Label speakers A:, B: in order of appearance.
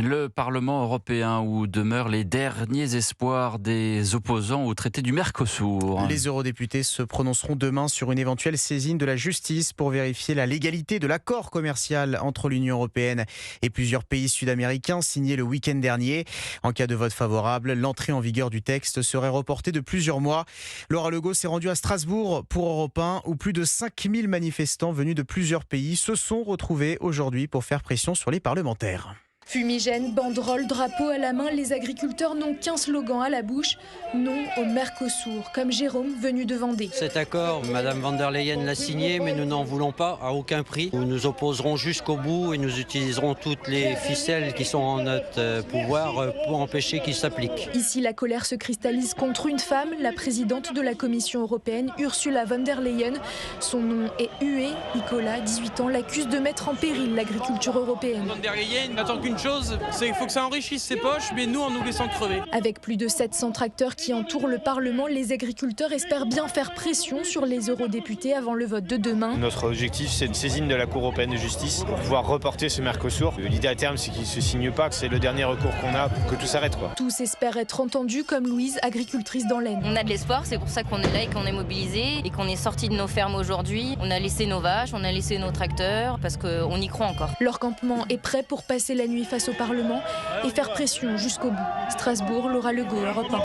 A: Le Parlement européen où demeurent les derniers espoirs des opposants au traité du Mercosur.
B: Les eurodéputés se prononceront demain sur une éventuelle saisine de la justice pour vérifier la légalité de l'accord commercial entre l'Union européenne et plusieurs pays sud-américains signé le week-end dernier. En cas de vote favorable, l'entrée en vigueur du texte serait reportée de plusieurs mois. Laura Legault s'est rendue à Strasbourg pour Europe 1 où plus de 5000 manifestants venus de plusieurs pays se sont retrouvés aujourd'hui pour faire pression sur les parlementaires.
C: Fumigènes, banderoles, drapeaux à la main, les agriculteurs n'ont qu'un slogan à la bouche, non au Mercosur, comme Jérôme venu de Vendée.
D: Cet accord, Madame van der Leyen l'a signé, mais nous n'en voulons pas à aucun prix. Nous nous opposerons jusqu'au bout et nous utiliserons toutes les ficelles qui sont en notre pouvoir pour empêcher qu'il s'applique.
C: Ici, la colère se cristallise contre une femme, la présidente de la Commission européenne, Ursula von der Leyen. Son nom est hué. Nicolas, 18 ans, l'accuse de mettre en péril l'agriculture européenne.
E: Von der Leyen n'attend qu'une chose, c'est qu'il faut que ça enrichisse ses poches, mais nous en nous laissant crever.
C: Avec plus de 700 tracteurs qui entourent le Parlement, les agriculteurs espèrent bien faire pression sur les eurodéputés avant le vote de demain.
F: Notre objectif, c'est une saisine de la Cour européenne de justice pour pouvoir reporter ce Mercosur. L'idée à terme, c'est qu'il ne se signe pas, que c'est le dernier recours qu'on a pour que tout s'arrête.
C: Tous espèrent être entendus, comme Louise, agricultrice dans l'Aisne.
G: On a de l'espoir, c'est pour ça qu'on est là et qu'on est mobilisés et qu'on est sortis de nos fermes aujourd'hui. On a laissé nos vaches, on a laissé nos tracteurs parce qu'on y croit encore.
C: Leur campement est prêt pour passer la nuit face au Parlement et faire pression jusqu'au bout. Strasbourg, Laura Legault, Europe 1.